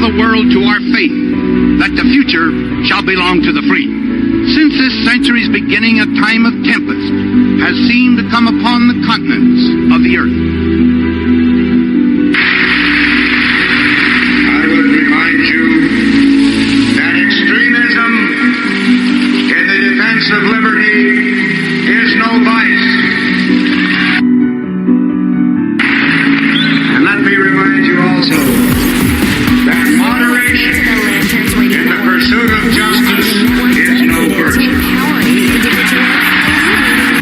the world to our faith, that the future shall belong to the free. Since this century's beginning, a time of tempest has seemed to come upon the continents of the earth. I would remind you that extremism in the defense of liberty is no vice. And let me remind you also that moderation in the pursuit of justice is no virtue.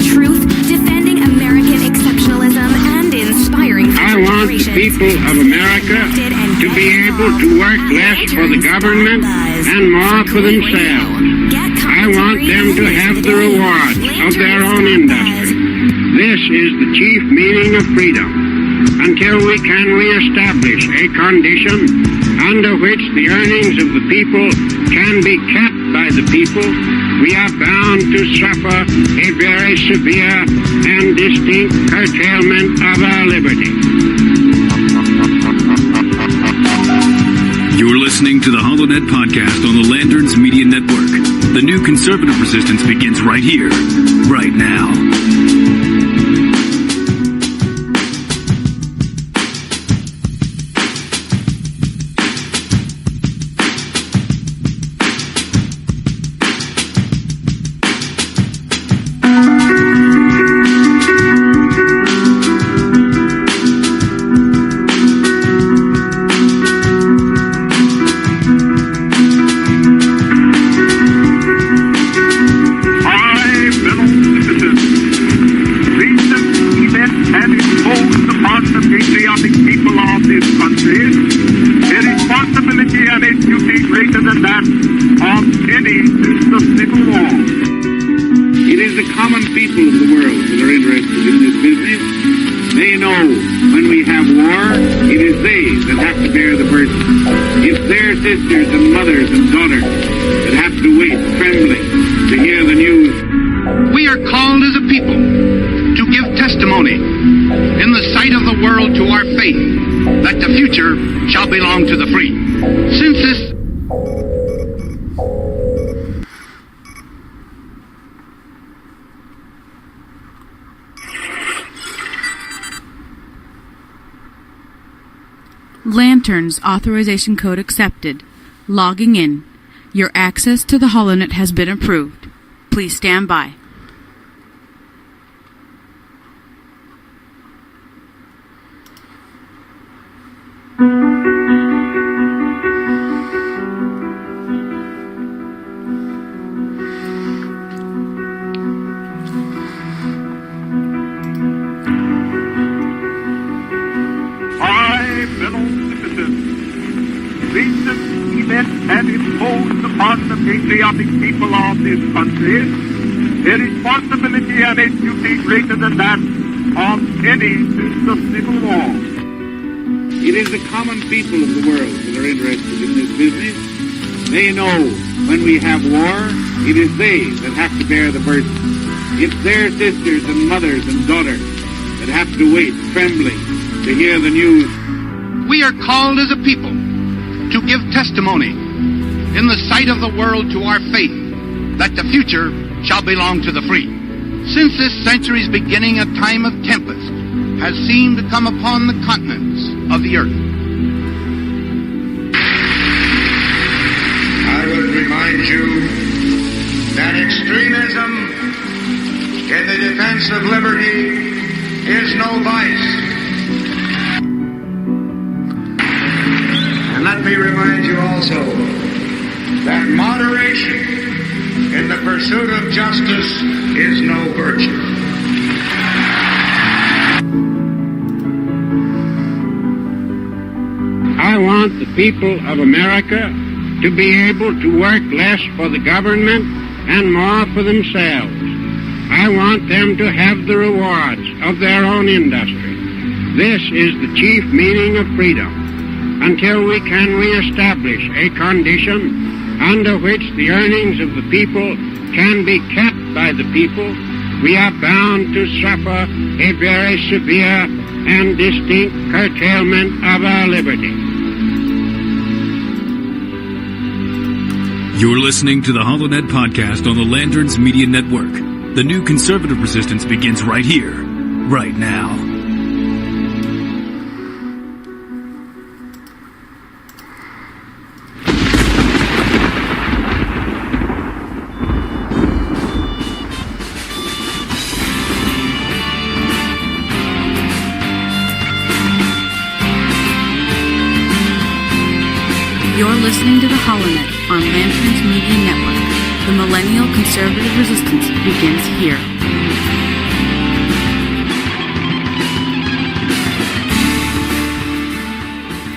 Truth, defending American exceptionalism, and inspiring I want the people of America to be able to work less for the government and more for themselves. I want them to have the rewards of their own industry. This is the chief meaning of freedom. Until we can reestablish a condition under which the earnings of the people can be kept by the people, we are bound to suffer a very severe and distinct curtailment of our liberty. You're listening to the HollowNet podcast on the Lanterns Media Network. The new conservative resistance begins right here, right now. Sisters and mothers and daughters that have to wait trembling to hear the news. We are called as a people to give testimony in the sight of the world to our faith that the future shall belong to the free. Since this Lanterns authorization code accepted. Logging in. Your access to the HollowNet has been approved. Please stand by. And impose upon the patriotic people of this country a responsibility and a duty greater than that of any since the Civil War. It is the common people of the world that are interested in this business. They know when we have war, it is they that have to bear the burden. It's their sisters and mothers and daughters that have to wait trembling to hear the news. we are called as a people to give testimony in the sight of the world to our faith that the future shall belong to the free. Since this century's beginning, a time of tempest has seemed to come upon the continents of the earth. I would remind you that extremism in the defense of liberty is no vice. And let me remind you also that moderation in the pursuit of justice is no virtue. I want the people of America to be able to work less for the government and more for themselves. I want them to have the rewards of their own industry. This is the chief meaning of freedom. Until we can reestablish a condition under which the earnings of the people can be kept by the people, we are bound to suffer a very severe and distinct curtailment of our liberty. You're listening to the HollowNet podcast on the Lanterns Media Network. The new conservative resistance begins right here, right now. You're listening to the HollowNet on Lanterns Media Network. The millennial conservative resistance begins here.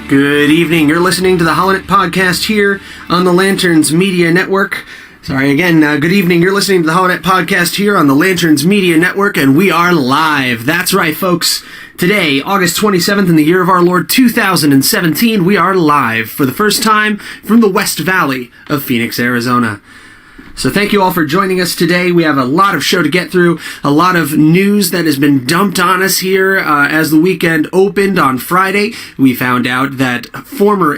Good evening. You're listening to the HollowNet podcast here on the Lanterns Media Network. Sorry again, good evening. You're listening to the HollowNet podcast here on the Lanterns Media Network, and we are live. That's right, folks. Today, August 27th, in the year of our Lord 2017, we are live for the first time from the West Valley of Phoenix, Arizona. So thank you all for joining us today. We have a lot of show to get through, a lot of news that has been dumped on us here as the weekend opened on Friday. We found out that former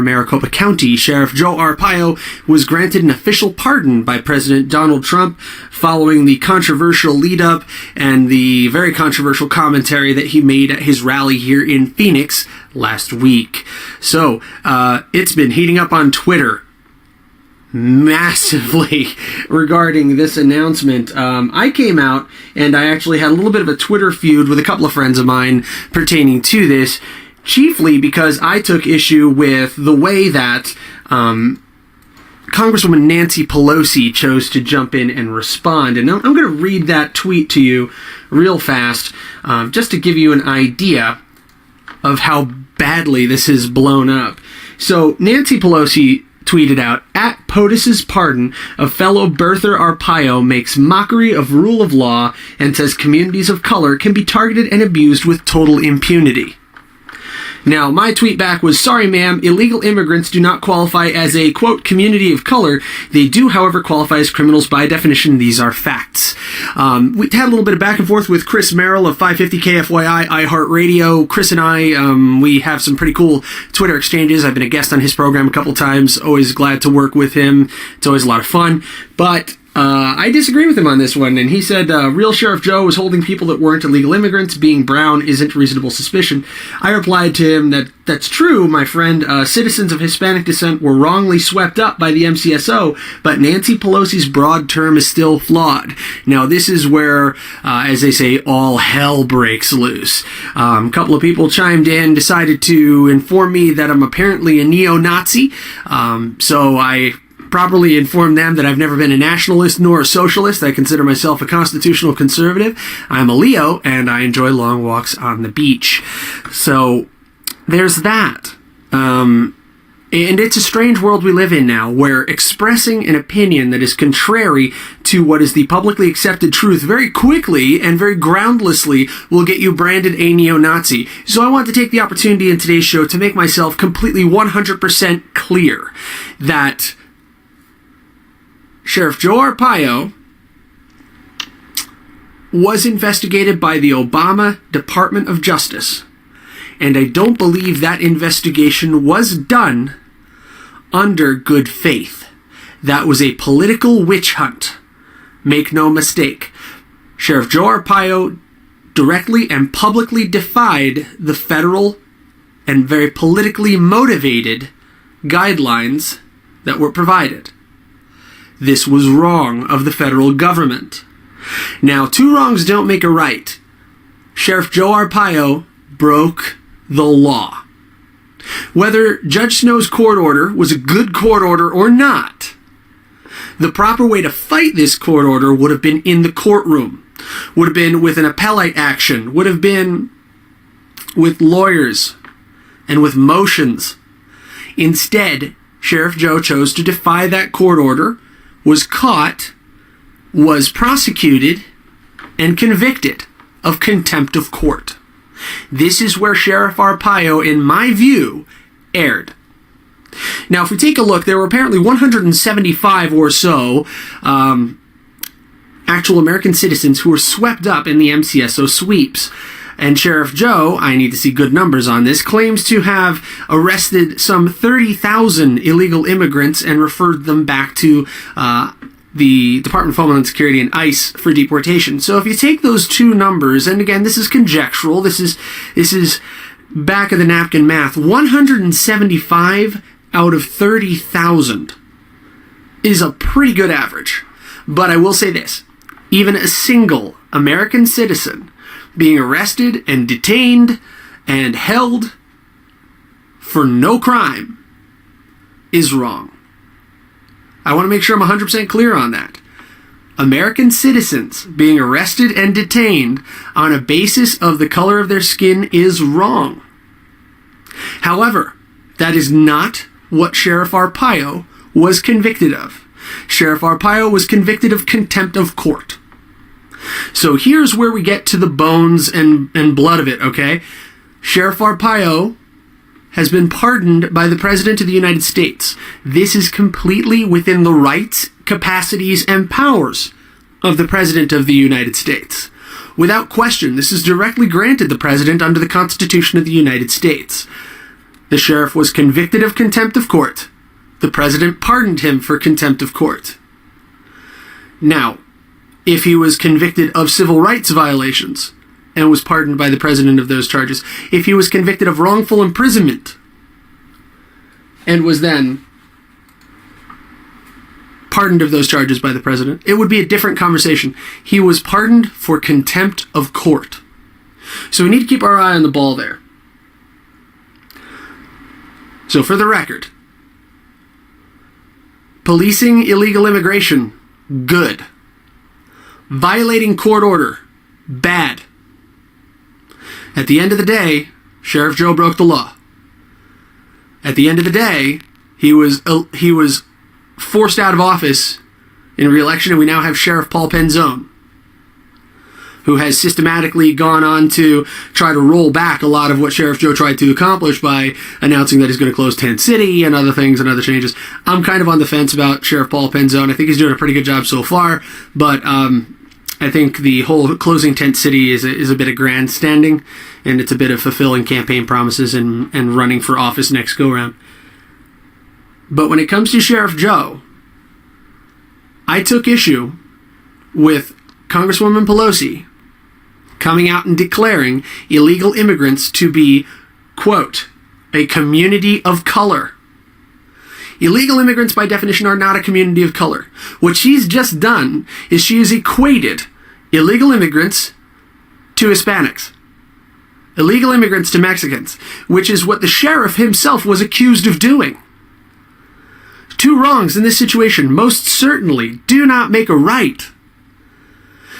Maricopa County Sheriff Joe Arpaio was granted an official pardon by President Donald Trump following the controversial lead-up and the very controversial commentary that he made at his rally here in Phoenix last week. So, it's been heating up on Twitter massively regarding this announcement. I came out and I actually had a little bit of a Twitter feud with a couple of friends of mine pertaining to this, chiefly because I took issue with the way that Congresswoman Nancy Pelosi chose to jump in and respond. And I'm going to read that tweet to you real fast, just to give you an idea of how badly this is blown up. So Nancy Pelosi tweeted out, "At POTUS's pardon, a fellow birther Arpaio makes mockery of rule of law and says communities of color can be targeted and abused with total impunity." Now, my tweet back was, "Sorry, ma'am, illegal immigrants do not qualify as a, quote, community of color. They do, however, qualify as criminals by definition. These are facts." We had a little bit of back and forth with Chris Merrill of 550 KFYI iHeartRadio. Chris and I, we have some pretty cool Twitter exchanges. I've been a guest on his program a couple times. Always glad to work with him. It's always a lot of fun. But I disagree with him on this one, and he said, real Sheriff Joe was holding people that weren't illegal immigrants. Being brown isn't reasonable suspicion. I replied to him that that's true, my friend. Citizens of Hispanic descent were wrongly swept up by the MCSO, but Nancy Pelosi's broad term is still flawed. Now, this is where, as they say, all hell breaks loose. A couple of people chimed in, decided to inform me that I'm apparently a neo-Nazi, so I properly inform them that I've never been a nationalist nor a socialist. I consider myself a constitutional conservative. I'm a Leo, and I enjoy long walks on the beach. So, there's that. And it's a strange world we live in now, where expressing an opinion that is contrary to what is the publicly accepted truth very quickly and very groundlessly will get you branded a neo-Nazi. So I want to take the opportunity in today's show to make myself completely 100% clear that Sheriff Joe Arpaio was investigated by the Obama Department of Justice, and I don't believe that investigation was done under good faith. That was a political witch hunt. Make no mistake. Sheriff Joe Arpaio directly and publicly defied the federal and very politically motivated guidelines that were provided. This was wrong of the federal government. Now, two wrongs don't make a right. Sheriff Joe Arpaio broke the law. Whether Judge Snow's court order was a good court order or not, the proper way to fight this court order would have been in the courtroom, would have been with an appellate action, would have been with lawyers and with motions. Instead, Sheriff Joe chose to defy that court order, was caught, was prosecuted, and convicted of contempt of court. This is where Sheriff Arpaio, in my view, erred. Now, if we take a look, there were apparently 175 or so actual American citizens who were swept up in the MCSO sweeps. And Sheriff Joe, I need to see good numbers on this, claims to have arrested some 30,000 illegal immigrants and referred them back to the Department of Homeland Security and ICE for deportation. So if you take those two numbers, and again, this is conjectural, this is back of the napkin math, 175 out of 30,000 is a pretty good average. But I will say this, even a single American citizen being arrested and detained and held for no crime is wrong. I want to make sure I'm 100% clear on that. American citizens being arrested and detained on a basis of the color of their skin is wrong. However, that is not what Sheriff Arpaio was convicted of. Sheriff Arpaio was convicted of contempt of court. So here's where we get to the bones and blood of it, okay? Sheriff Arpaio has been pardoned by the President of the United States. This is completely within the rights, capacities, and powers of the President of the United States. Without question, this is directly granted the President under the Constitution of the United States. The sheriff was convicted of contempt of court. The President pardoned him for contempt of court. Now, if he was convicted of civil rights violations and was pardoned by the President of those charges, if he was convicted of wrongful imprisonment and was then pardoned of those charges by the President, it would be a different conversation. He was pardoned for contempt of court. So we need to keep our eye on the ball there. So for the record, policing illegal immigration, good. Violating court order, bad. At the end of the day, Sheriff Joe broke the law. At the end of the day, he was forced out of office in re-election, and we now have Sheriff Paul Penzone, who has systematically gone on to try to roll back a lot of what Sheriff Joe tried to accomplish by announcing that he's going to close Tent City and other things and other changes. I'm kind of on the fence about Sheriff Paul Penzone. I think he's doing a pretty good job so far, but I think the whole closing Tent City is a bit of grandstanding, and it's a bit of fulfilling campaign promises and running for office next go-round. But when it comes to Sheriff Joe, I took issue with Congresswoman Pelosi coming out and declaring illegal immigrants to be, quote, a community of color. Illegal immigrants, by definition, are not a community of color. What she's just done is she has equated illegal immigrants to Hispanics, illegal immigrants to Mexicans, which is what the sheriff himself was accused of doing. Two wrongs in this situation most certainly do not make a right.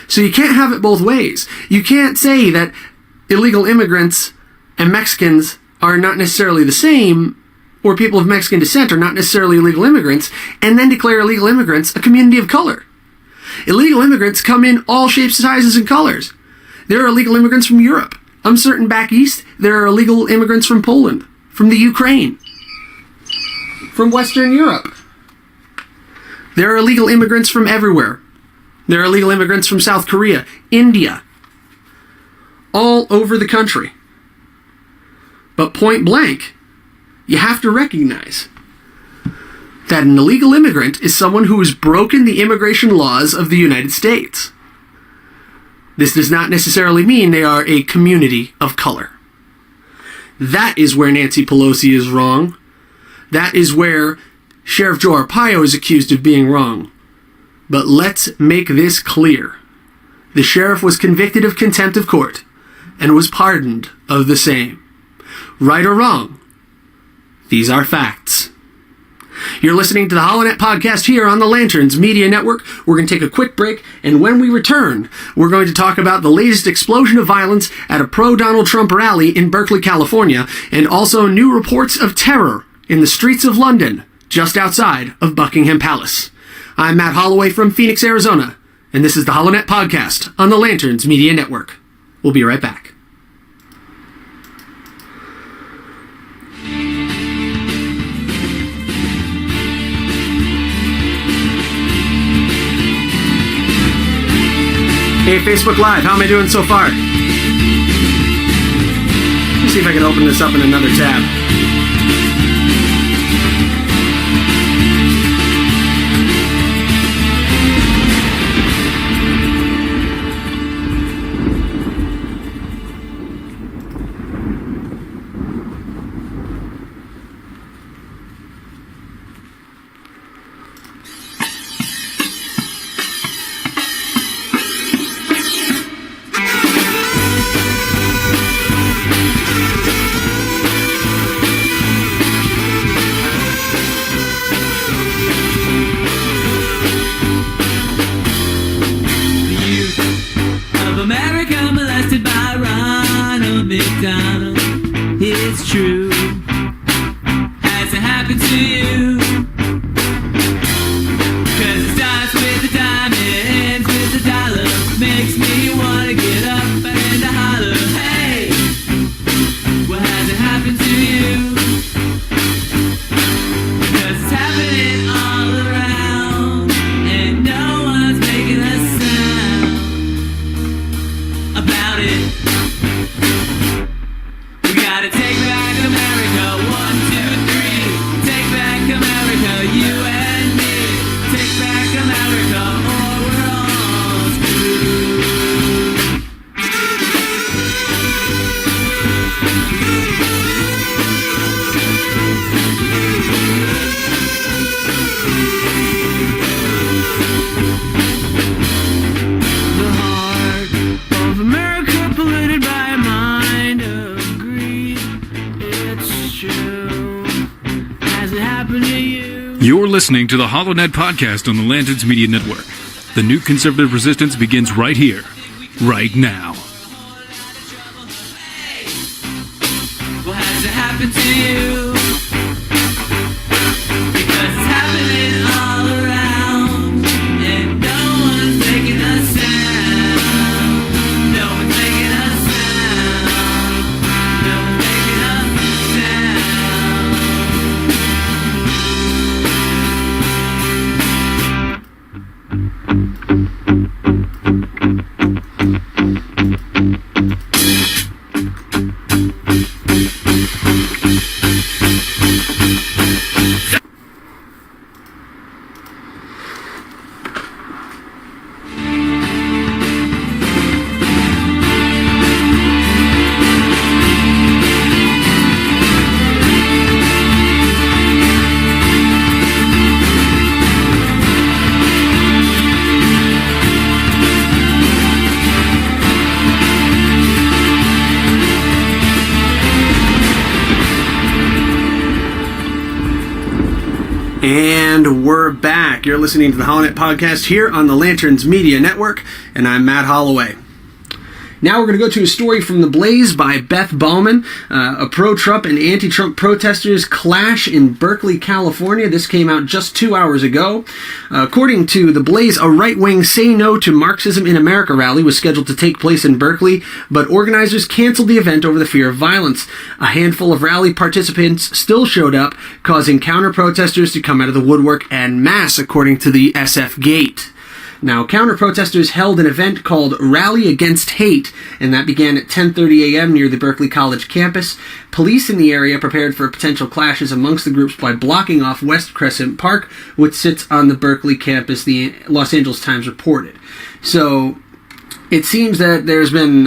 So you can't have it both ways. You can't say that illegal immigrants and Mexicans are not necessarily the same, or people of Mexican descent are not necessarily illegal immigrants, and then declare illegal immigrants a community of color. Illegal immigrants come in all shapes, sizes, and colors. There are illegal immigrants from Europe. I'm certain back east there are illegal immigrants from Poland, from the Ukraine, from Western Europe. There are illegal immigrants from everywhere. There are illegal immigrants from South Korea, India, all over the country. But point blank, you have to recognize that an illegal immigrant is someone who has broken the immigration laws of the United States. This does not necessarily mean they are a community of color. That is where Nancy Pelosi is wrong. That is where Sheriff Joe Arpaio is accused of being wrong. But let's make this clear. The sheriff was convicted of contempt of court and was pardoned of the same. Right or wrong, these are facts. You're listening to the HollowNet podcast here on the Lanterns Media Network. We're going to take a quick break, and when we return, we're going to talk about the latest explosion of violence at a pro-Donald Trump rally in Berkeley, California, and also new reports of terror in the streets of London, just outside of Buckingham Palace. I'm Matt Holloway from Phoenix, Arizona, and this is the HollowNet podcast on the Lanterns Media Network. We'll be right back. Hey, Facebook Live, how am I doing so far? see if I can open this up in another tab. It's true. Has it happened to you? 'Cause it starts with a dime, it ends with a dollar. Makes me wanna get up and holler. Hey, what has it happened to you? 'Cause it's happening all around, and no one's making a sound about it. Gotta take back America, 1, 2, 3. Take back America, you and me. Take back America, or we're all screwed. The heart of America polluted by a mind of greed. It's true. Has it happened to you? You're listening to the HollowNet podcast on the Lanterns Media Network. The new conservative resistance begins right here, right now. What has it happened to you? Because it's happening all around, and no one's making a sound. No one's making a sound. No one's making a And we're back. You're listening to the HollowNet podcast here on the Lanterns Media Network, and I'm Matt Holloway. Now we're going to go to a story from The Blaze by Beth Bauman. A pro-Trump and anti-Trump protesters clash in Berkeley, California. This came out just 2 hours ago. According to The Blaze, a right-wing Say No to Marxism in America rally was scheduled to take place in Berkeley, but organizers canceled the event over the fear of violence. A handful of rally participants still showed up, causing counter-protesters to come out of the woodwork en masse, according to the SF Gate. Now, counter-protesters held an event called Rally Against Hate, and that began at 10:30 a.m. near the Berkeley College campus. Police in the area prepared for potential clashes amongst the groups by blocking off West Crescent Park, which sits on the Berkeley campus, the Los Angeles Times reported. So, it seems that there's been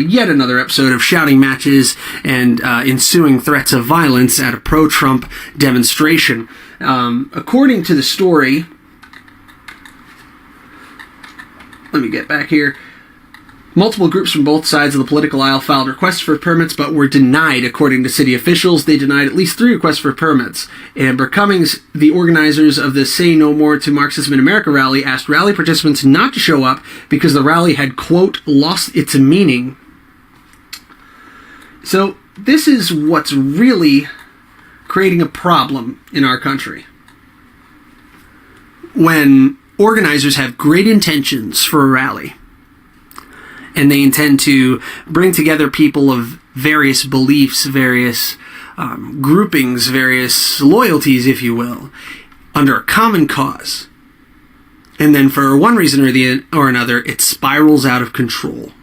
yet another episode of shouting matches and ensuing threats of violence at a pro-Trump demonstration. According to the story... Let me get back here. Multiple groups from both sides of the political aisle filed requests for permits, but were denied, according to city officials. They denied at least 3 requests for permits. Amber Cummings, the organizers of the Say No More to Marxism in America rally, asked rally participants not to show up because the rally had, quote, lost its meaning. So, this is what's really creating a problem in our country. When organizers have great intentions for a rally, and they intend to bring together people of various beliefs, various groupings, various loyalties, if you will, under a common cause. And then for one reason or another, it spirals out of control.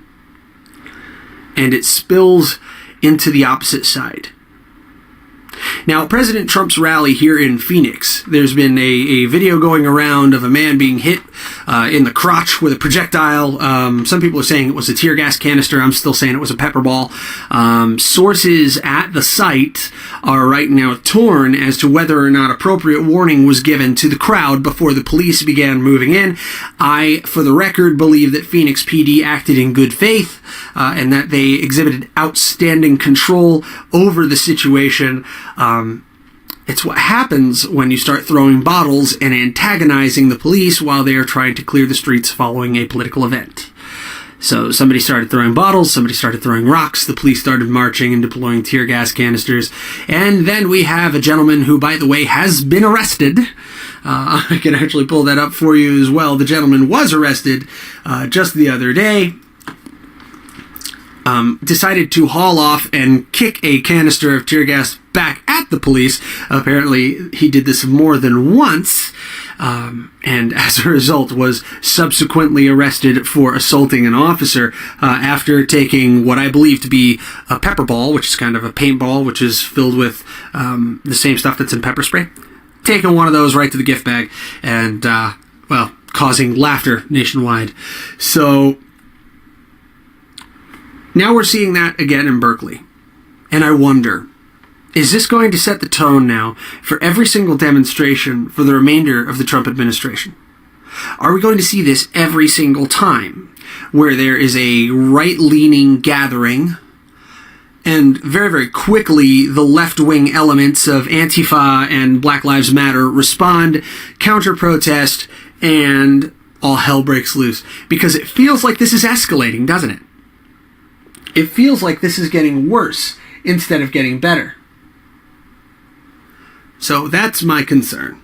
And it spills into the opposite side. Now, President Trump's rally here in Phoenix, there's been a video going around of a man being hit in the crotch with a projectile. Some people are saying it was a tear gas canister. I'm still saying it was a pepper ball. Sources at the site are right now torn as to whether or not appropriate warning was given to the crowd before the police began moving in. I, for the record, believe that Phoenix PD acted in good faith and that they exhibited outstanding control over the situation. It's what happens when you start throwing bottles and antagonizing the police while they are trying to clear the streets following a political event. So somebody started throwing bottles, somebody started throwing rocks, the police started marching and deploying tear gas canisters, and then we have a gentleman who, by the way, has been arrested. I can actually pull that up for you as well. The gentleman was arrested just the other day. Decided to haul off and kick a canister of tear gas back at the police. Apparently, he did this more than once, and as a result was subsequently arrested for assaulting an officer after taking what I believe to be a pepper ball, which is kind of a paintball, which is filled with the same stuff that's in pepper spray. Taking one of those right to the gift bag and, causing laughter nationwide. So now we're seeing that again in Berkeley. And I wonder, is this going to set the tone now for every single demonstration for the remainder of the Trump administration? Are we going to see this every single time where there is a right-leaning gathering and very, very quickly the left-wing elements of Antifa and Black Lives Matter respond, counter-protest, and all hell breaks loose? Because it feels like this is escalating, doesn't it? It feels like this is getting worse instead of getting better. So that's my concern,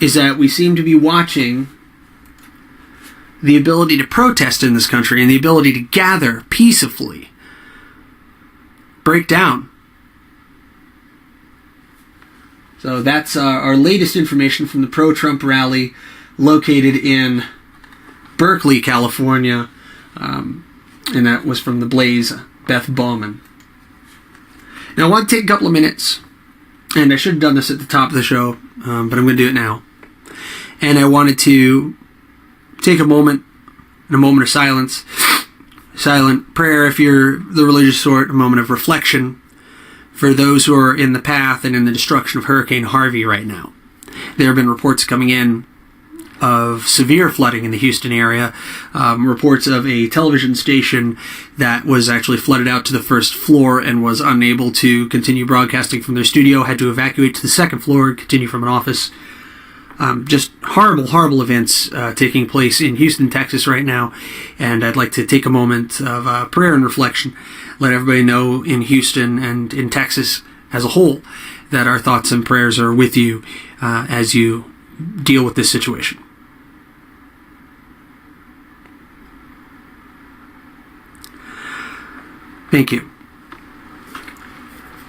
is that we seem to be watching the ability to protest in this country and the ability to gather peacefully break down. So that's our latest information from the pro-Trump rally located in Berkeley, California. And that was from the Blaze, Beth Bowman. Now, I want to take a couple of minutes, and I should have done this at the top of the show, but I'm going to do it now. And I wanted to take a moment of silence, silent prayer if you're the religious sort, a moment of reflection for those who are in the path and in the destruction of Hurricane Harvey right now. There have been reports coming in of severe flooding in the Houston area. Reports of a television station that was actually flooded out to the first floor and was unable to continue broadcasting from their studio, had to evacuate to the second floor and continue from an office. Just horrible, horrible events taking place in Houston, Texas right now. And I'd like to take a moment of prayer and reflection, let everybody know in Houston and in Texas as a whole that our thoughts and prayers are with you as you deal with this situation. Thank you.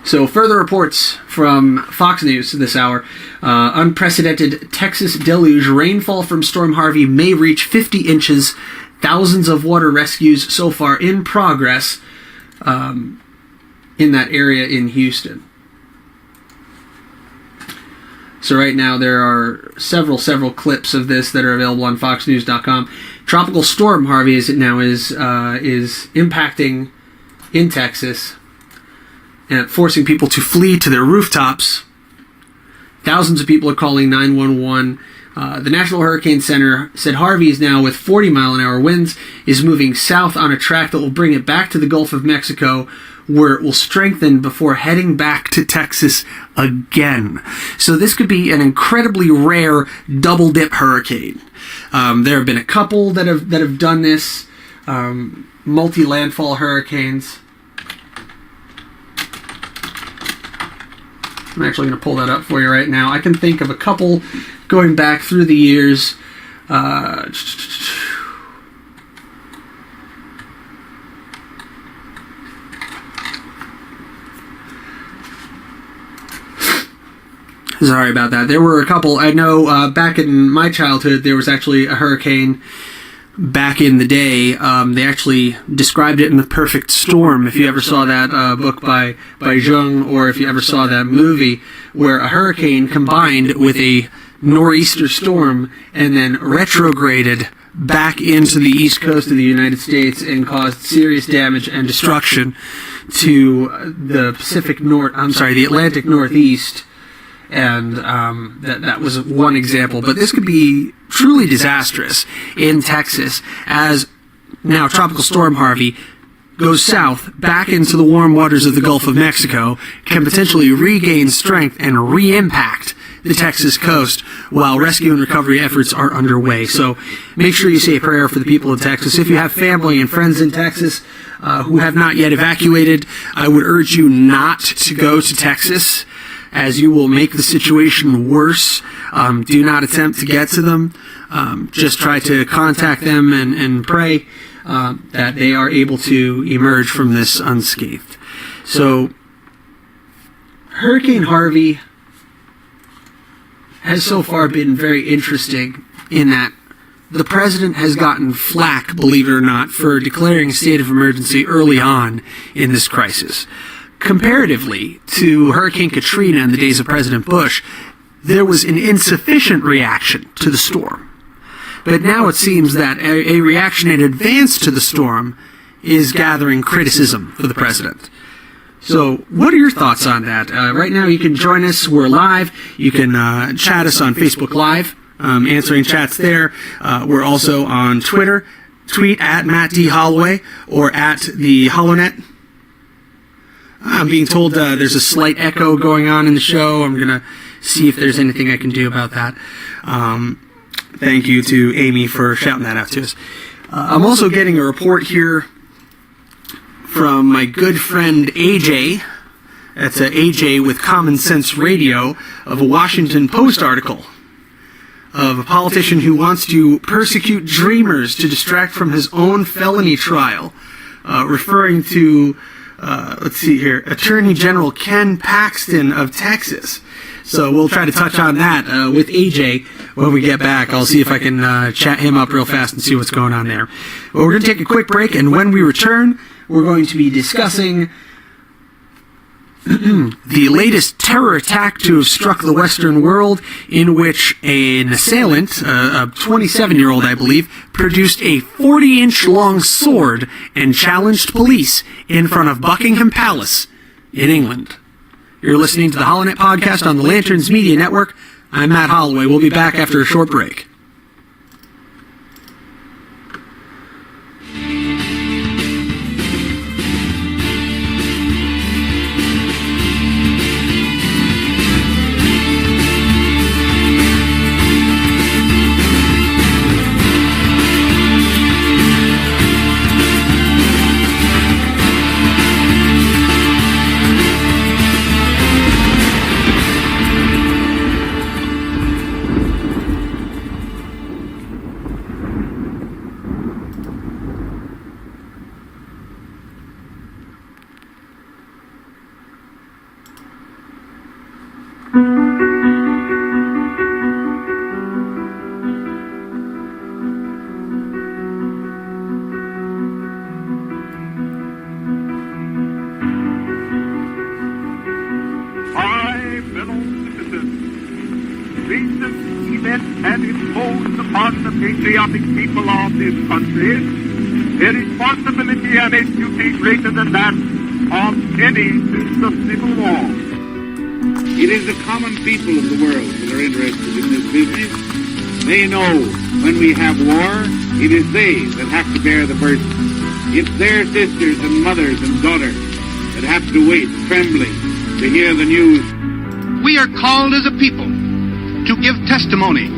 So, further reports from Fox News this hour. Unprecedented Texas deluge. Rainfall from Storm Harvey may reach 50 inches. Thousands of water rescues so far in progress in that area in Houston. So right now there are several clips of this that are available on FoxNews.com. Tropical Storm Harvey, as it now is impacting in Texas and forcing people to flee to their rooftops. Thousands of people are calling 911. The National Hurricane Center said Harvey is now, with 40-mile-an-hour winds, is moving south on a track that will bring it back to the Gulf of Mexico, where it will strengthen before heading back to Texas again. So this could be an incredibly rare double-dip hurricane. There have been a couple that have done this, multi-landfall hurricanes. I'm actually going to pull that up for you right now. I can think of a couple going back through the years. Sorry about that. There were a couple. I know back in my childhood there was actually a hurricane back in the day. They actually described it in The Perfect Storm, if you ever saw that book by Jung, or if you ever saw that movie, where a hurricane combined with a nor'easter storm and then retrograded back into the east coast of the United States and caused serious damage and destruction to the the Atlantic Northeast. And that was one example. But this could be truly disastrous in Texas, as now Tropical Storm Harvey goes south back into the warm waters of the Gulf of Mexico, can potentially regain strength and re-impact the Texas coast while rescue and recovery efforts are underway. So make sure you say a prayer for the people of Texas. If you have family and friends in Texas who have not yet evacuated, I would urge you not to go to Texas, as you will make the situation worse. Do not attempt to get to them. Just try to contact them and pray that they are able to emerge from this unscathed. So, Hurricane Harvey has so far been very interesting in that the president has gotten flack, believe it or not, for declaring a state of emergency early on in this crisis. Comparatively to Hurricane Katrina in the days of President Bush, there was an insufficient reaction to the storm. But now it seems that a reaction in advance to the storm is gathering criticism for the president. So what are your thoughts on that? Right now you can join us. We're live. You can chat us on Facebook Live, answering chats there. We're also on Twitter. Tweet at Matt D. Holloway or at the HollowNet. I'm being told there's a slight echo going on in the show. I'm going to see if there's anything I can do about that. Thank you to Amy for shouting that out to us. I'm also getting a report here from my good friend AJ. That's AJ with Common Sense Radio, of a Washington Post article of a politician who wants to persecute dreamers to distract from his own felony trial, referring to let's see here, Attorney General Ken Paxton of Texas. So we'll try to touch on that with AJ when we get back. I'll see if I can chat him up real fast and see what's going on there. Well, we're going to take a quick break, and when we return, we're going to be discussing the latest terror attack to have struck the Western world, in which an assailant, a 27-year-old, I believe, produced a 40-inch long sword and challenged police in front of Buckingham Palace in England. You're listening to the HollowNet podcast on the Lanterns Media Network. I'm Matt Holloway. We'll be back after a short break. Patriotic people of this country, a responsibility and a duty greater than that of any since the Civil War. It is the common people of the world that are interested in this business. They know when we have war, it is they that have to bear the burden. It's their sisters and mothers and daughters that have to wait trembling to hear the news. We are called as a people to give testimony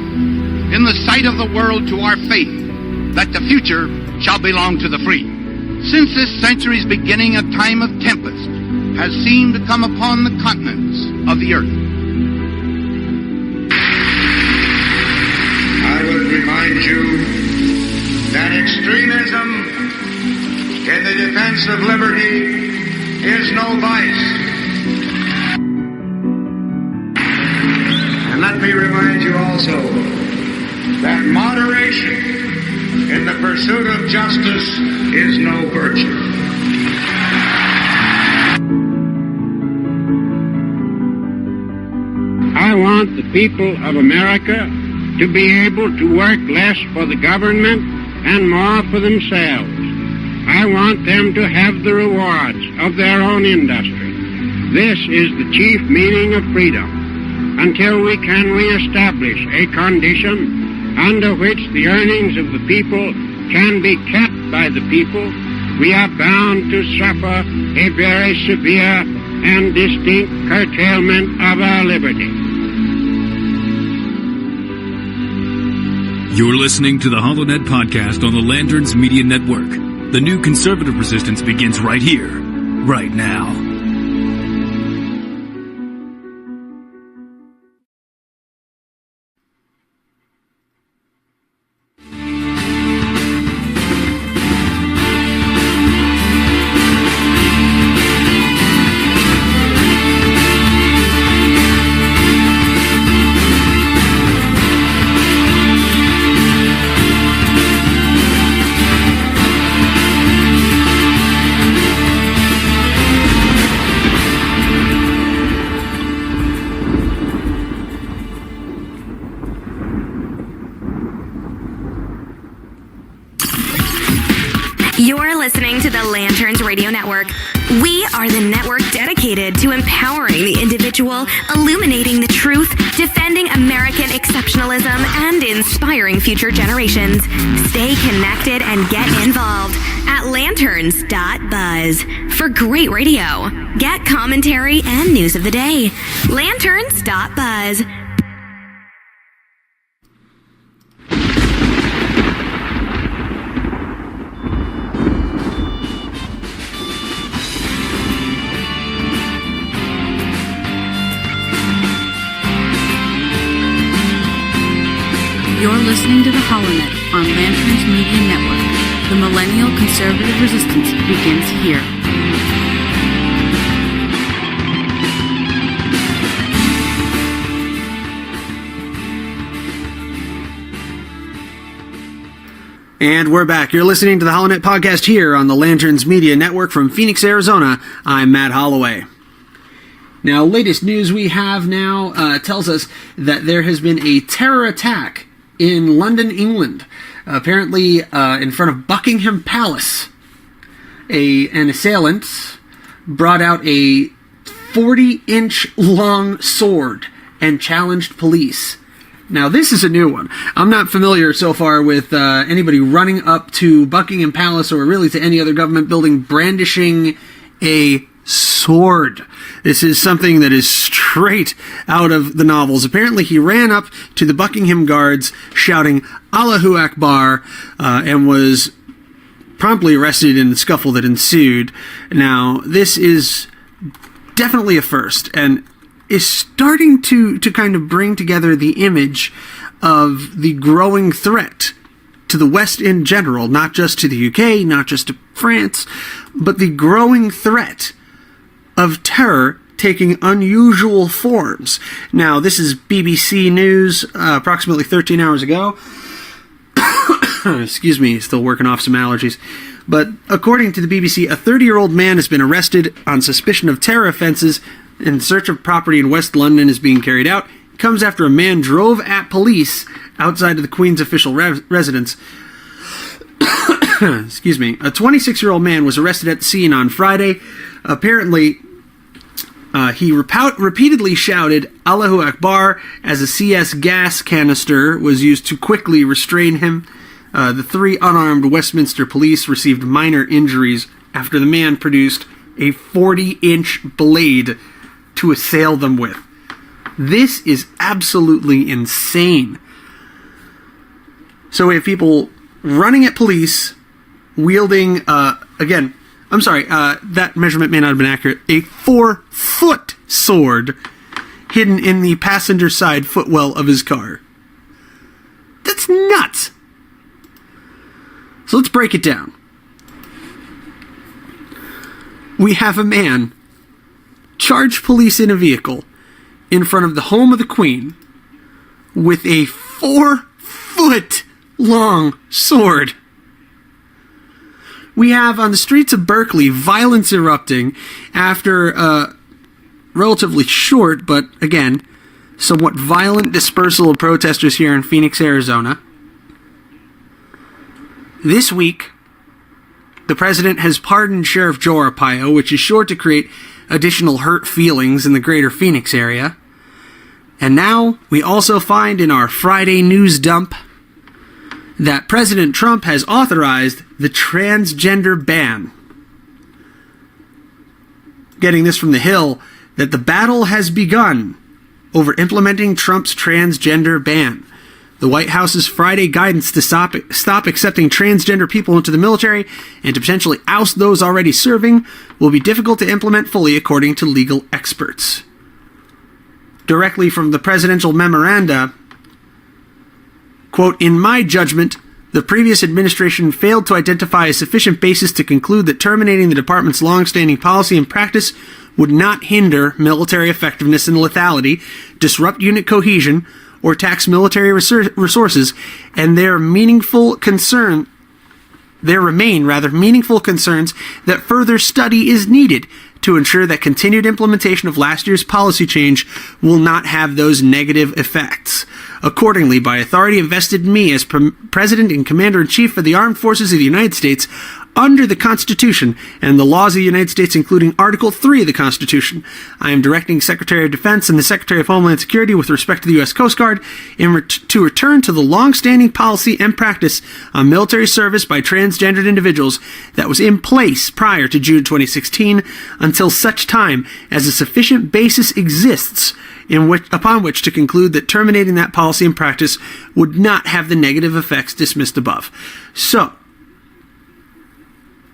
in the sight of the world to our faith that the future shall belong to the free. Since this century's beginning, a time of tempest has seemed to come upon the continents of the earth. I would remind you that extremism in the defense of liberty is no vice. And let me remind you also that moderation in the the pursuit of justice is no virtue. I want the people of America to be able to work less for the government and more for themselves. I want them to have the rewards of their own industry. This is the chief meaning of freedom. Until we can reestablish a condition under which the earnings of the people can be kept by the people, we are bound to suffer a very severe and distinct curtailment of our liberty. You're listening to the HollowNet podcast on the Lanterns Media Network. The new conservative resistance begins right here, right now. You're listening to the Lanterns Radio Network. We are the network dedicated to empowering the individual, illuminating the truth, defending American exceptionalism, and inspiring future generations. Stay connected and get involved at lanterns.buzz for great radio. Get commentary and news of the day. Lanterns.buzz. You're listening to the HollowNet on Lanterns Media Network. The millennial conservative resistance begins here. And we're back. You're listening to the HollowNet podcast here on the Lanterns Media Network from Phoenix, Arizona. I'm Matt Holloway. Now, latest news we have now tells us that there has been a terror attack in London, England. Apparently, in front of Buckingham Palace, an assailant brought out a 40-inch long sword and challenged police. Now, this is a new one. I'm not familiar so far with anybody running up to Buckingham Palace or really to any other government building brandishing a sword. This is something that is straight out of the novels. Apparently, he ran up to the Buckingham guards shouting Allahu Akbar and was promptly arrested in the scuffle that ensued. Now, this is definitely a first and is starting to kind of bring together the image of the growing threat to the West in general, not just to the UK, not just to France, but the growing threat of terror taking unusual forms. Now, this is BBC News, approximately 13 hours ago. Excuse me, still working off some allergies. But according to the BBC, a 30-year-old man has been arrested on suspicion of terror offences in search of property in West London is being carried out. It comes after a man drove at police outside of the Queen's official residence. Excuse me. A 26-year-old man was arrested at the scene on Friday. Apparently, he repeatedly shouted Allahu Akbar as a CS gas canister was used to quickly restrain him. The three unarmed Westminster police received minor injuries after the man produced a 40-inch blade to assail them with. This is absolutely insane. So we have people running at police, wielding, again, I'm sorry, that measurement may not have been accurate, a 4-foot sword hidden in the passenger side footwell of his car. That's nuts! So let's break it down. We have a man charge police in a vehicle in front of the home of the Queen with a 4-foot long sword. we have on the streets of Berkeley violence erupting after a relatively short, but again, somewhat violent dispersal of protesters here in Phoenix, Arizona. This week, the president has pardoned Sheriff Joe Arpaio, which is sure to create additional hurt feelings in the greater Phoenix area. And now we also find in our Friday news dump that President Trump has authorized the transgender ban. Getting this from The Hill, that the battle has begun over implementing Trump's transgender ban. The White House's Friday guidance to stop accepting transgender people into the military and to potentially oust those already serving will be difficult to implement fully, according to legal experts. Directly from the presidential memoranda, quote, "In my judgment, the previous administration failed to identify a sufficient basis to conclude that terminating the department's long-standing policy and practice would not hinder military effectiveness and lethality, disrupt unit cohesion, or tax military resources, and there remain meaningful concerns that further study is needed to ensure that continued implementation of last year's policy change will not have those negative effects. Accordingly, by authority invested in me as President and Commander-in-Chief of the Armed Forces of the United States, under the Constitution and the laws of the United States, including Article 3 of the Constitution, I am directing Secretary of Defense and the Secretary of Homeland Security with respect to the U.S. Coast Guard to return to the long-standing policy and practice on military service by transgendered individuals that was in place prior to June 2016 until such time as a sufficient basis exists upon which to conclude that terminating that policy and practice would not have the negative effects dismissed above." So,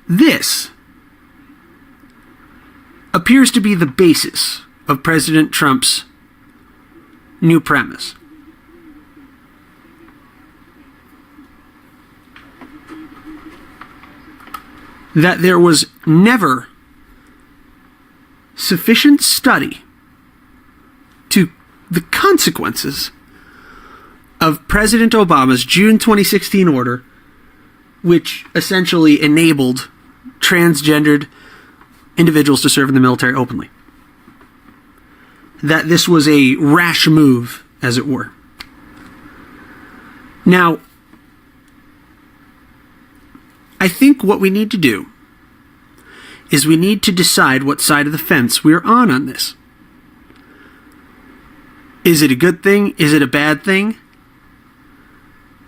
this appears to be the basis of President Trump's new premise. That there was never sufficient study to the consequences of President Obama's June 2016 order, which essentially enabled transgendered individuals to serve in the military openly. That this was a rash move, as it were. Now, I think what we need to do is we need to decide what side of the fence we're on this. Is it a good thing? Is it a bad thing?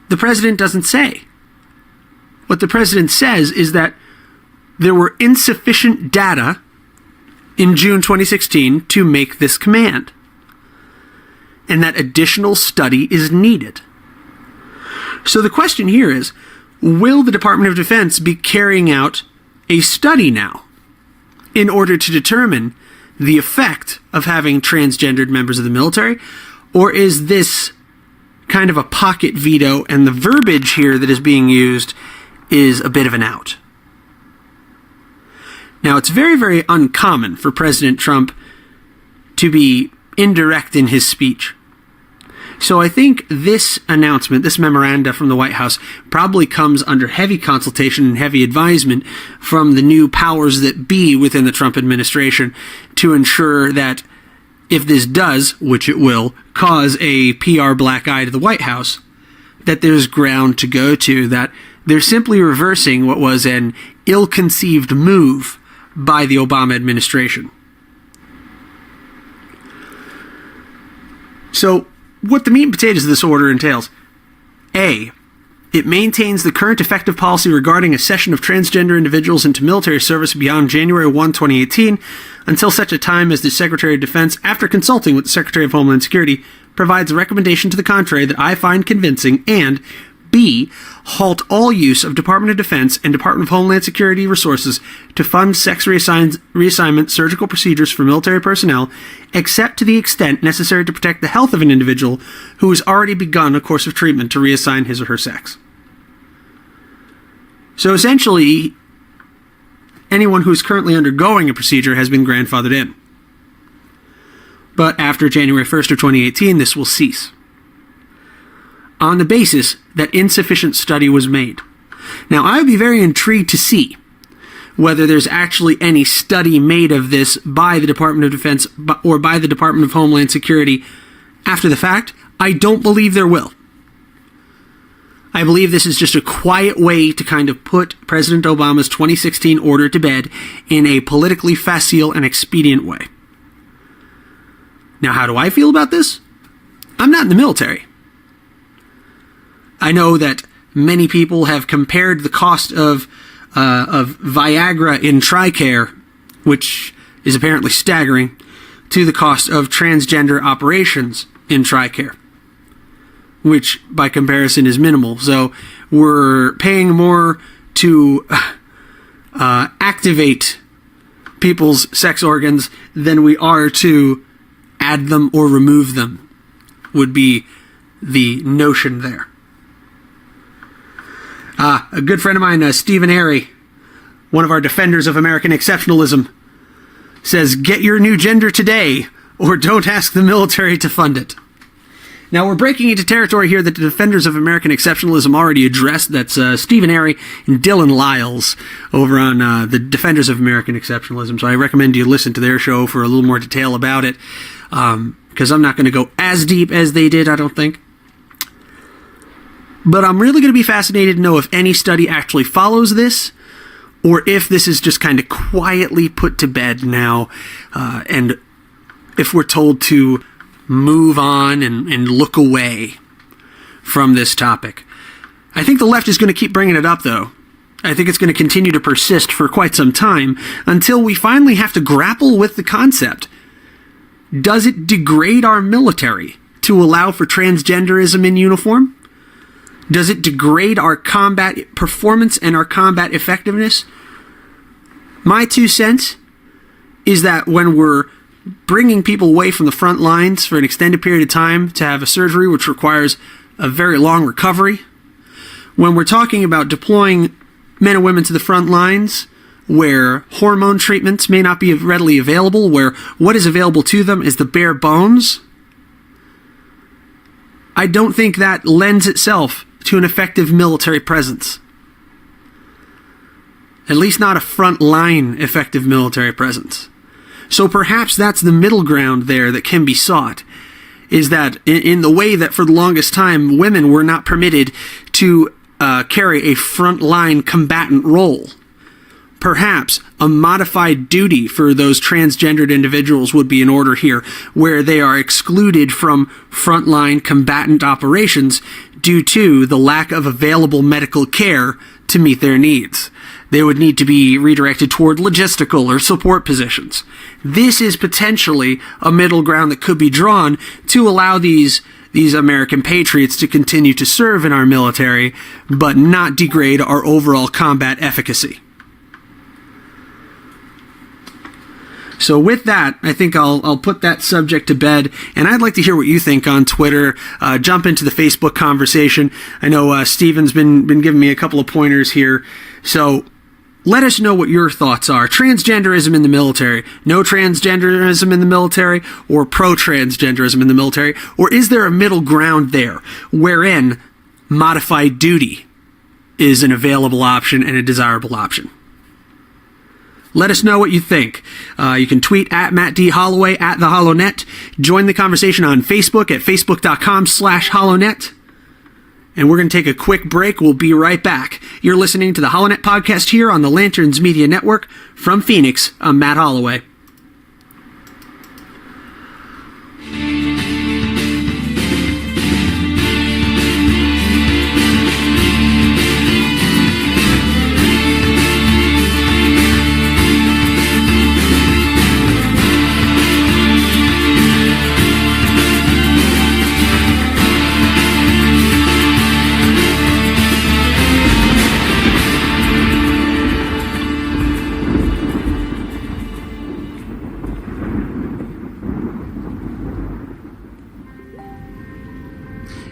The president doesn't say. What the president says is that there were insufficient data in June 2016 to make this command, and that additional study is needed. So the question here is, will the Department of Defense be carrying out a study now in order to determine the effect of having transgendered members of the military, or is this kind of a pocket veto and the verbiage here that is being used is a bit of an out? Now, it's very, very uncommon for President Trump to be indirect in his speech. So I think this announcement, this memoranda from the White House, probably comes under heavy consultation and heavy advisement from the new powers that be within the Trump administration to ensure that if this does, which it will, cause a PR black eye to the White House, that there's ground to go to, that they're simply reversing what was an ill-conceived move by the Obama administration. So, what the meat and potatoes of this order entails: A, it maintains the current effective policy regarding accession of transgender individuals into military service beyond January 1, 2018, until such a time as the Secretary of Defense, after consulting with the Secretary of Homeland Security, provides a recommendation to the contrary that I find convincing, and B, halt all use of Department of Defense and Department of Homeland Security resources to fund sex reassignment surgical procedures for military personnel, except to the extent necessary to protect the health of an individual who has already begun a course of treatment to reassign his or her sex. So essentially, anyone who is currently undergoing a procedure has been grandfathered in. But after January 1st of 2018, this will cease, on the basis that insufficient study was made. Now, I would be very intrigued to see whether there's actually any study made of this by the Department of Defense or by the Department of Homeland Security after the fact. I don't believe there will. I believe this is just a quiet way to kind of put President Obama's 2016 order to bed in a politically facile and expedient way. Now, how do I feel about this? I'm not in the military. I know that many people have compared the cost of Viagra in TRICARE, which is apparently staggering, to the cost of transgender operations in TRICARE, which by comparison is minimal. So we're paying more to activate people's sex organs than we are to add them or remove them, would be the notion there. A good friend of mine, Stephen Airy, one of our defenders of American exceptionalism, says, "Get your new gender today, or don't ask the military to fund it." Now, we're breaking into territory here that the defenders of American exceptionalism already addressed. That's Stephen Airy and Dylan Lyles over on the Defenders of American Exceptionalism. So I recommend you listen to their show for a little more detail about it, because I'm not going to go as deep as they did, I don't think. But I'm really going to be fascinated to know if any study actually follows this, or if this is just kind of quietly put to bed now, and if we're told to move on and look away from this topic. I think the left is going to keep bringing it up, though. I think it's going to continue to persist for quite some time until we finally have to grapple with the concept. Does it degrade our military to allow for transgenderism in uniform? Does it degrade our combat performance and our combat effectiveness? My 2 cents is that when we're bringing people away from the front lines for an extended period of time to have a surgery which requires a very long recovery, when we're talking about deploying men and women to the front lines where hormone treatments may not be readily available, where what is available to them is the bare bones, I don't think that lends itself to an effective military presence. At least not a front-line effective military presence. So perhaps that's the middle ground there that can be sought, is that in the way that for the longest time women were not permitted to carry a front-line combatant role. Perhaps a modified duty for those transgendered individuals would be in order here, where they are excluded from frontline combatant operations due to the lack of available medical care to meet their needs. They would need to be redirected toward logistical or support positions. This is potentially a middle ground that could be drawn to allow these American patriots to continue to serve in our military, but not degrade our overall combat efficacy. So with that, I think I'll put that subject to bed, and I'd like to hear what you think on Twitter. Jump into the Facebook conversation. I know Steven's been giving me a couple of pointers here, so let us know what your thoughts are. Transgenderism in the military, no transgenderism in the military, or pro-transgenderism in the military, or is there a middle ground there wherein modified duty is an available option and a desirable option? Let us know what you think. You can tweet at Matt D. Holloway at the HollowNet. Join the conversation on Facebook at facebook.com/HollowNet. And we're going to take a quick break. We'll be right back. You're listening to the HollowNet podcast here on the Lanterns Media Network. From Phoenix, I'm Matt Holloway.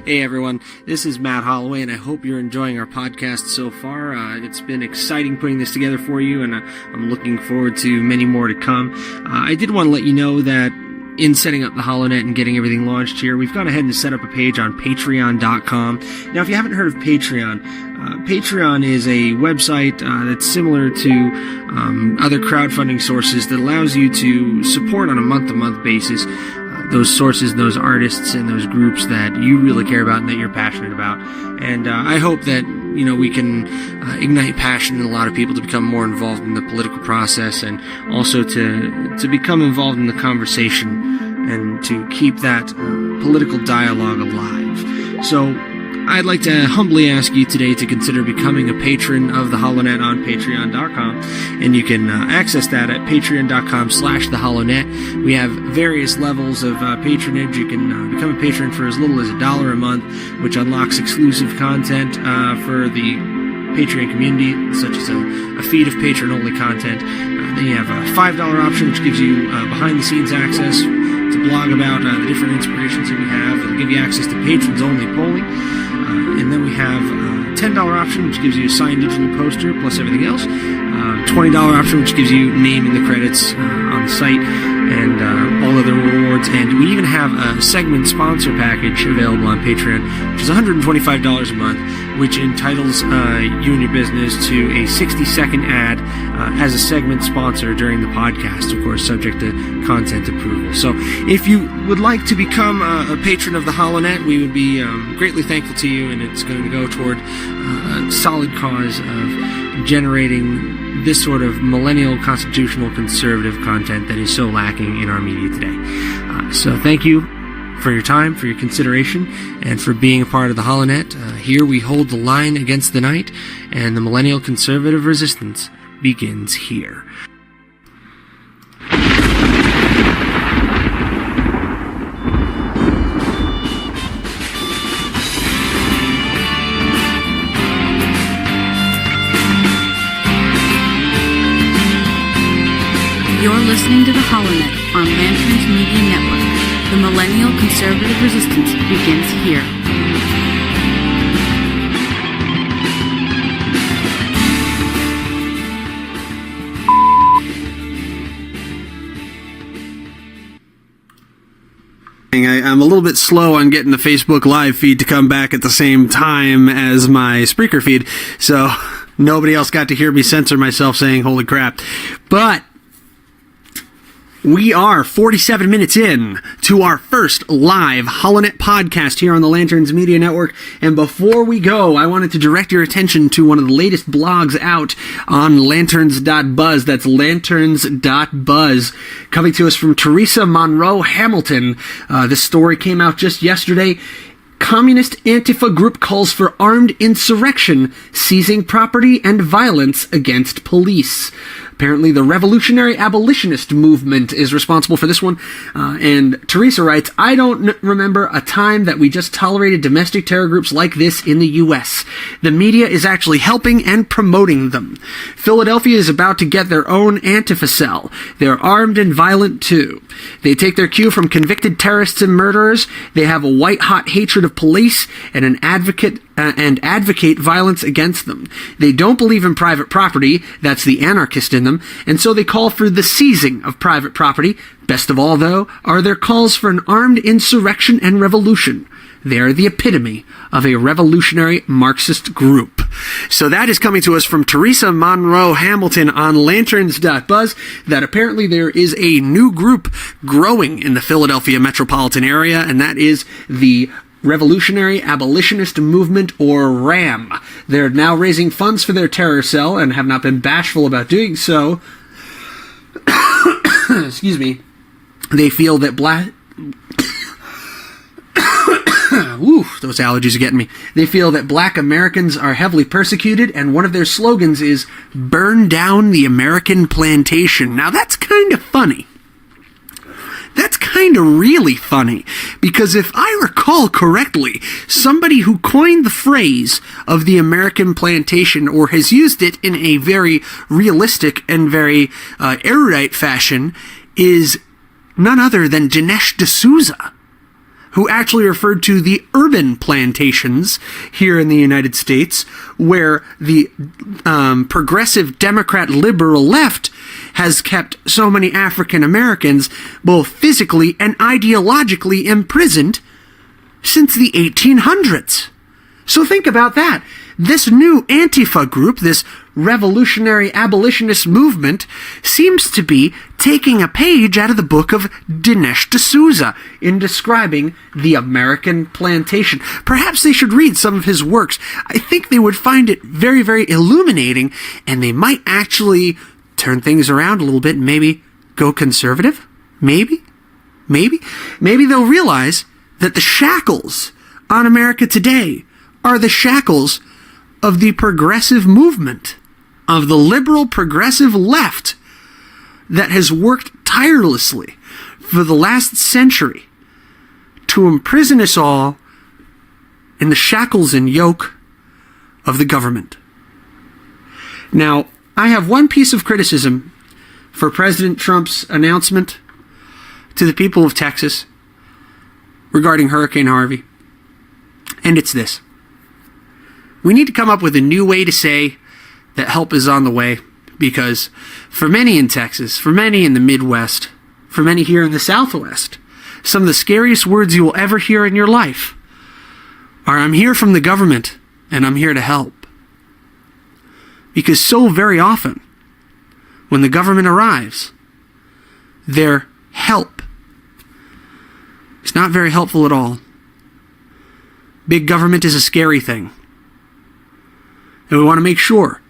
Hey everyone, this is Matt Holloway, and I hope you're enjoying our podcast so far. It's been exciting putting this together for you, and I'm looking forward to many more to come. I did want to let you know that in setting up the HollowNet and getting everything launched here, we've gone ahead and set up a page on Patreon.com. Now, if you haven't heard of Patreon, Patreon is a website that's similar to other crowdfunding sources that allows you to support on a month-to-month basis those sources, those artists, and those groups that you really care about and that you're passionate about. And I hope that we can ignite passion in a lot of people to become more involved in the political process, and also to become involved in the conversation and to keep that political dialogue alive. So I'd like to humbly ask you today to consider becoming a patron of the HollowNet on Patreon.com, and you can access that at Patreon.com/the HollowNet. We have various levels of patronage. You can become a patron for as little as $1 a month, which unlocks exclusive content for the Patreon community, such as a feed of patron-only content. Then you have a $5 option, which gives you behind-the-scenes access to blog about the different inspirations that we have. It'll give you access to patrons-only polling. And then we have a $10 option, which gives you a signed digital poster plus everything else. $20 option, which gives you name in the credits on the site, and all other rewards. And we even have a segment sponsor package available on Patreon, which is $125 a month, which entitles you and your business to a 60-second ad as a segment sponsor during the podcast, of course, subject to content approval. So if you would like to become a patron of the HollowNet, we would be greatly thankful to you, and it's going to go toward a solid cause of generating this sort of millennial constitutional conservative content that is so lacking in our media today. So thank you for your time, for your consideration, and for being a part of the HollowNet. Here we hold the line against the night, and the millennial conservative resistance begins here. You're listening to the HollowNet on Lanterns Media Network. The millennial conservative resistance begins here. I'm a little bit slow on getting the Facebook Live feed to come back at the same time as my Spreaker feed, so nobody else got to hear me censor myself saying holy crap. But we are 47 minutes in to our first live HollowNet podcast here on the Lanterns Media Network. And before we go, I wanted to direct your attention to one of the latest blogs out on lanterns.buzz. That's lanterns.buzz. Coming to us from Teresa Monroe Hamilton. This story came out just yesterday. Communist Antifa group calls for armed insurrection, seizing property and violence against police. Apparently, the revolutionary abolitionist movement is responsible for this one. And Teresa writes, I don't remember a time that we just tolerated domestic terror groups like this in the U.S. The media is actually helping and promoting them. Philadelphia is about to get their own Antifa cell. They're armed and violent, too. They take their cue from convicted terrorists and murderers. They have a white-hot hatred of police and advocate violence against them. They don't believe in private property, that's the anarchist in them, and so they call for the seizing of private property. Best of all, though, are their calls for an armed insurrection and revolution. They are the epitome of a revolutionary Marxist group. So that is coming to us from Teresa Monroe Hamilton on lanterns.buzz, that apparently there is a new group growing in the Philadelphia metropolitan area, and that is the Revolutionary Abolitionist Movement, or RAM. They're now raising funds for their terror cell and have not been bashful about doing so. Excuse me. They feel that Woo, those allergies are getting me. They feel that black Americans are heavily persecuted, and one of their slogans is, burn down the American plantation. Now that's kind of funny. That's kind of really funny, because if I recall correctly, somebody who coined the phrase of the American plantation, or has used it in a very realistic and very erudite fashion, is none other than Dinesh D'Souza, who actually referred to the urban plantations here in the United States, where the progressive Democrat liberal left has kept so many African Americans both physically and ideologically imprisoned since the 1800s. So think about that. This new Antifa group, this revolutionary abolitionist movement, seems to be taking a page out of the book of Dinesh D'Souza in describing the American plantation. Perhaps they should read some of his works. I think they would find it very, very illuminating, and they might actually turn things around a little bit and maybe go conservative. Maybe they'll realize that the shackles on America today are the shackles of the progressive movement, of the liberal progressive left that has worked tirelessly for the last century to imprison us all in the shackles and yoke of the government. Now, I have one piece of criticism for President Trump's announcement to the people of Texas regarding Hurricane Harvey, and it's this. We need to come up with a new way to say that help is on the way, because for many in Texas, for many in the Midwest, for many here in the Southwest, some of the scariest words you will ever hear in your life are, "I'm here from the government and I'm here to help." Because so very often, when the government arrives, their help is not very helpful at all. Big government is a scary thing. And we want to make sure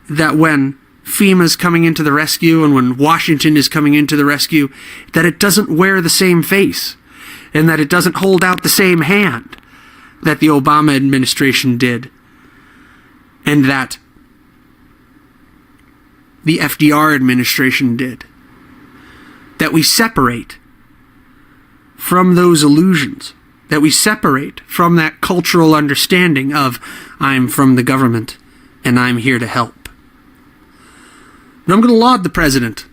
that when FEMA's coming into the rescue and when Washington is coming into the rescue, that it doesn't wear the same face and that it doesn't hold out the same hand that the Obama administration did and that the FDR administration did. That we separate from those illusions, that we separate from that cultural understanding of, I'm from the government and I'm here to help. But I'm going to laud the president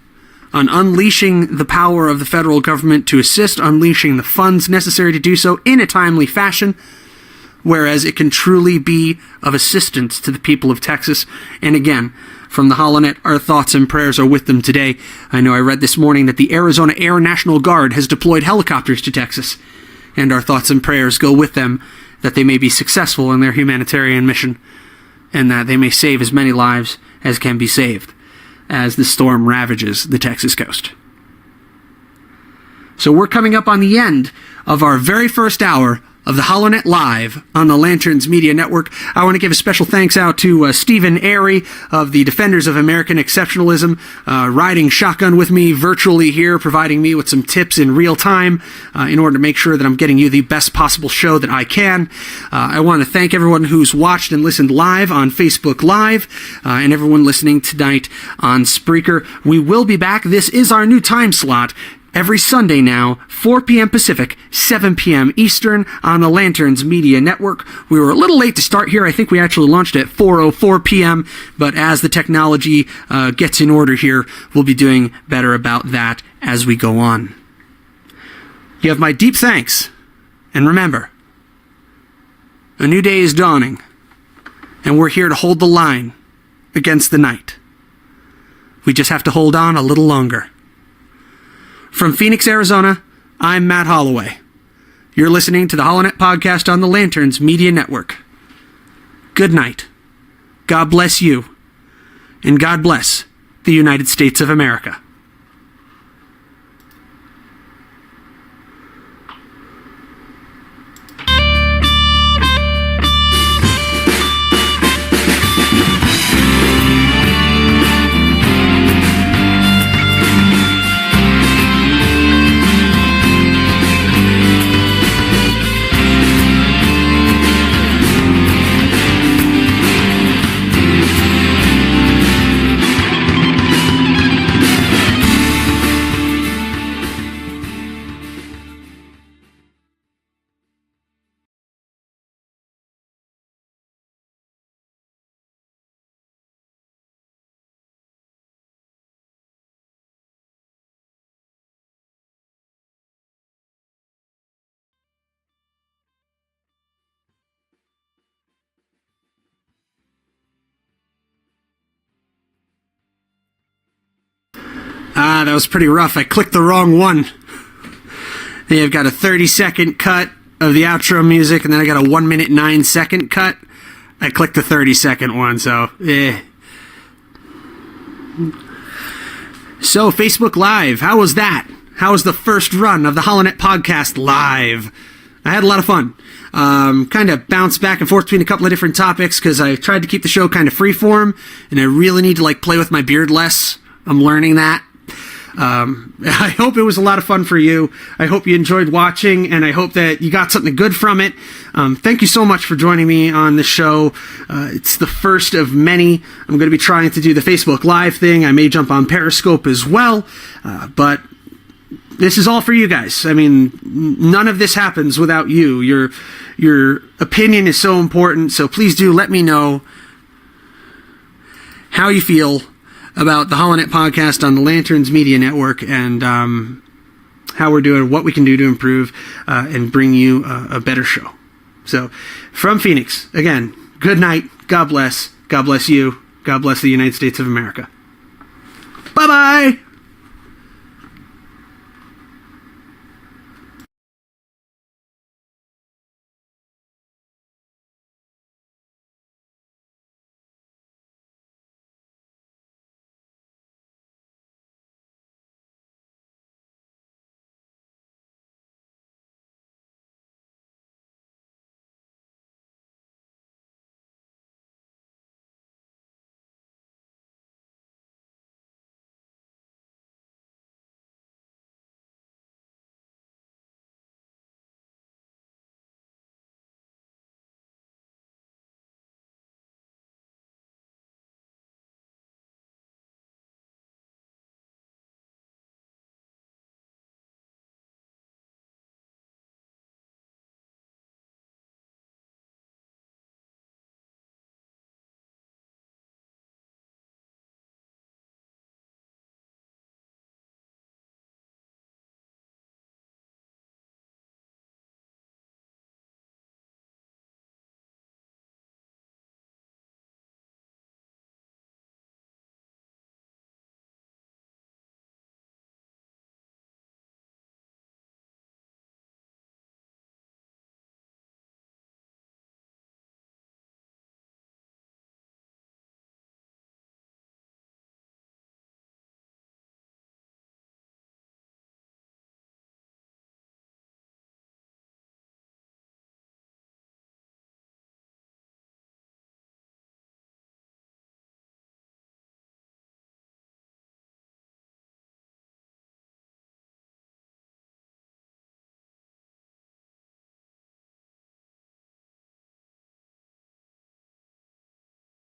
on unleashing the power of the federal government to assist unleashing the funds necessary to do so in a timely fashion, whereas it can truly be of assistance to the people of Texas. And again, from the HollowNet, our thoughts and prayers are with them today. I know I read this morning that the Arizona Air National Guard has deployed helicopters to Texas, and our thoughts and prayers go with them that they may be successful in their humanitarian mission and that they may save as many lives as can be saved as the storm ravages the Texas coast. So we're coming up on the end of our very first hour of the HollowNet Live on the Lanterns Media Network. I want to give a special thanks out to Stephen Airy of the Defenders of American Exceptionalism, riding shotgun with me virtually here, providing me with some tips in real time in order to make sure that I'm getting you the best possible show that I can. I want to thank everyone who's watched and listened live on Facebook Live and everyone listening tonight on Spreaker. We will be back. This is our new time slot. Every Sunday now, 4 p.m. Pacific, 7 p.m. Eastern on the Lanterns Media Network. We were a little late to start here. I think we actually launched at 4:04 p.m., but as the technology gets in order here, we'll be doing better about that as we go on. You have my deep thanks. And remember, a new day is dawning, and we're here to hold the line against the night. We just have to hold on a little longer. From Phoenix, Arizona, I'm Matt Holloway. You're listening to the HollowNet podcast on the Lanterns Media Network. Good night. God bless you. And God bless the United States of America. That was pretty rough. I clicked the wrong one. Hey, I've got a 30-second cut of the outro music, and then I got a 1 minute 9-second cut. I clicked the 30-second one, so So, Facebook Live, how was that? How was the first run of the HollowNet podcast live? I had a lot of fun. Kind of bounced back and forth between a couple of different topics because I tried to keep the show kind of freeform, and I really need to play with my beard less. I'm learning that. I hope it was a lot of fun for you. I hope you enjoyed watching, and I hope that you got something good from it. Thank you so much for joining me on the show. It's the first of many. I'm going to be trying to do the Facebook Live thing. I may jump on Periscope as well, but this is all for you guys. I mean, none of this happens without you. Your opinion is so important, so please do let me know how you feel about the HollowNet podcast on the Lanterns Media Network, and how we're doing, what we can do to improve and bring you a better show. So, from Phoenix, again, good night, God bless you, God bless the United States of America. Bye-bye!